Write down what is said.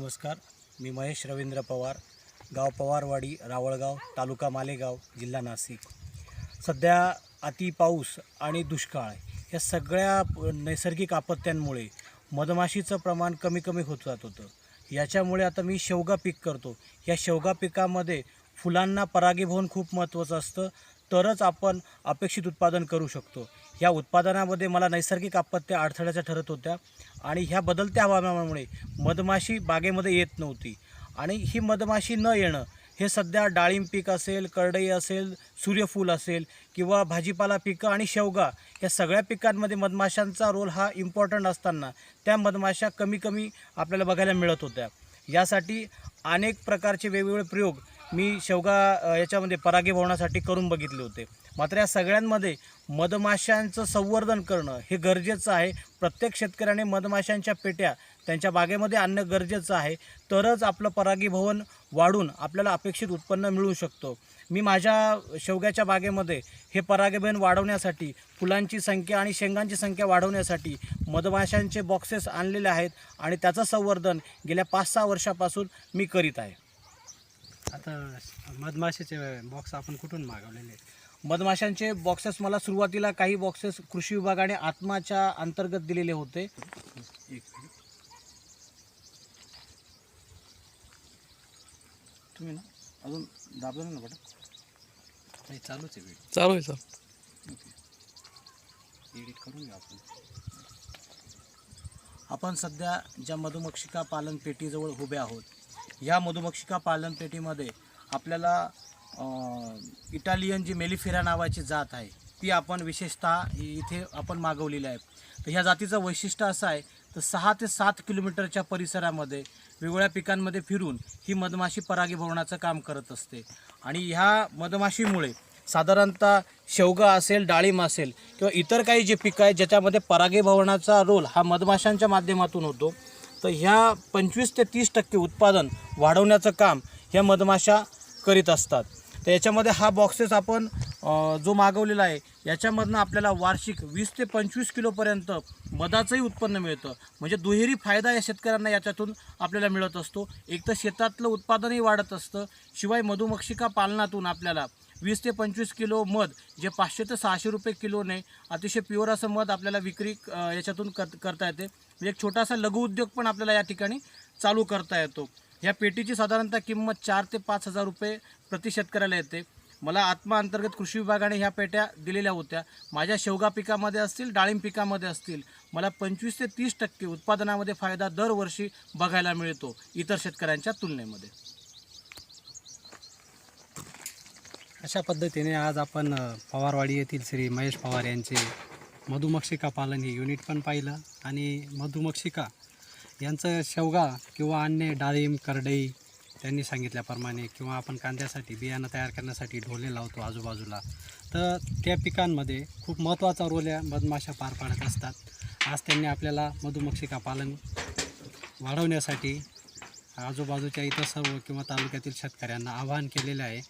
नमस्कार. मी महेश रवींद्र पवार, गाव पवारवाडी, रावळगाव, तालुका मालेगाव, जिल्हा नाशिक. सध्या अति पाऊस आणि दुष्काळ या सगळ्या नैसर्गिक आपत्त्यांमुळे मधमाशीचं प्रमाण कमी कमी होत जात होतं. याच्यामुळे आता मी शेवगा पीक करतो. या शेवगा पिकामध्ये फुलांना परागीभवन खूप महत्त्वाचं असतं, तरच आपण अपेक्षित उत्पादन करू शकतो. या उत्पादनामध्ये मला नैसर्गिक आपत्त्या अडथळ्याच्या ठरत होत्या आणि ह्या बदलत्या हवामानामुळे मधमाशी बागेमध्ये येत नव्हती. आणि ही मधमाशी न येणं हे सध्या डाळिंब पीक असेल, करडई असेल, सूर्यफूल असेल किंवा भाजीपाला पिकं आणि शेवगा या सगळ्या पिकांमध्ये मधमाशांचा रोल हा इम्पॉर्टंट असताना त्या मधमाशा कमी कमी आपल्याला बघायला मिळत होत्या. यासाठी अनेक प्रकारचे वेगवेगळे प्रयोग मी शेवगा याच्यामध्ये परागीभवनासाठी करून बघितले होते. मात्र या सगळ्यांमध्ये मधमाशांचं संवर्धन करणं हे गरजेचं आहे. प्रत्येक शेतकऱ्याने मधमाशांच्या पेट्या त्यांच्या बागेमध्ये आणणं गरजेचं आहे, तरच आपलं परागीभवन वाढून आपल्याला अपेक्षित उत्पन्न मिळू शकतो. मी माझ्या शेवग्याच्या बागेमध्ये हे परागीभवन वाढवण्यासाठी, फुलांची संख्या आणि शेंगांची संख्या वाढवण्यासाठी मधमाशांचे बॉक्सेस आणलेले आहेत आणि त्याचं संवर्धन गेल्या 5-6 वर्षापासून मी करीत आहे. आता मधमाशीचे बॉक्स आपण कुठून मागवलेले? मधमाशांचे बॉक्सेस मला सुरुवातीला काही बॉक्सेस कृषी विभागाने आत्माच्या अंतर्गत दिलेले होते. तुम्ही ना अजून दाबलं ना बटन? नाही, चालूच आहे व्हिडिओ. चालू आहे सर. एडिट करून घ्या आपण सध्या ज्या मधुमक्षिका पालन पेटीजवळ उभे आहोत, या मधुमक्षिका पालन पेटीमध्ये आपल्याला इटालियन जी मेलिफेरा नावाची जात आहे ती आपण विशेषतः इथे आपण मागवलेली आहे. तर ह्या जातीचं वैशिष्ट्य असं आहे तर 6 ते 7 किलोमीटरच्या परिसरामध्ये वेगवेगळ्या पिकांमध्ये फिरून ही मधमाशी परागीभवनाचं काम करत असते. आणि ह्या मधमाशीमुळे साधारणतः शेवगा असेल, डाळिंब असेल किंवा इतर काही जे पिकं आहेत ज्याच्यामध्ये परागीभवनाचा रोल हा मधमाशांच्या माध्यमातून होतो, तर ह्या 25 ते 30% उत्पादन वाढवण्याचं काम ह्या मधमाशा करीत असतात. तर याच्यामध्ये हा बॉक्सेस आपण जो मागवलेला आहे याच्यामधनं आपल्याला वार्षिक 20 ते 25 किलोपर्यंत मधाचंही उत्पन्न मिळतं. म्हणजे दुहेरी फायदा या शेतकऱ्यांना याच्यातून आपल्याला मिळत असतो. एक तर शेतातलं उत्पादनही वाढत असतं, शिवाय मधुमक्षिका पालनातून आपल्याला 20 ते 25 किलो मध जे 500 ते 600 रुपये किलोने अतिशय प्युअर असं मध आपल्याला विक्री याच्यातून करता येते. म्हणजे एक छोटासा लघुउद्योग पण आपल्याला या ठिकाणी चालू करता येतो. ह्या पेटीची साधारणतः किंमत 4 ते 5 हजार रुपये प्रति शेतकऱ्याला येते. मला आत्मा अंतर्गत कृषी विभागाने ह्या पेट्या दिलेल्या होत्या. माझ्या शेवगा पिकामध्ये असतील, डाळिंब पिकामध्ये असतील, मला 25 ते 30% उत्पादनामध्ये फायदा दरवर्षी बघायला मिळतो इतर शेतकऱ्यांच्या तुलनेमध्ये. अशा पद्धतीने आज आपण पवारवाडी येथील श्री महेश पवार यांचे मधुमक्षिका पालन हे युनिट पण पाहिलं आणि मधुमक्षिका यांचं शेवगा किंवा अन्य डाळिंब, करडई त्यांनी सांगितल्याप्रमाणे किंवा आपण कांद्यासाठी बियाणं तयार करण्यासाठी ढोले लावतो आजूबाजूला, तर त्या पिकांमध्ये खूप महत्त्वाचा रोल या मधमाशा पार पाडत असतात. आज त्यांनी आपल्याला मधुमक्षिका पालन वाढवण्यासाठी आजूबाजूच्या इतर सर्व किंवा तालुक्यातील शेतकऱ्यांना आवाहन केलेलं आहे.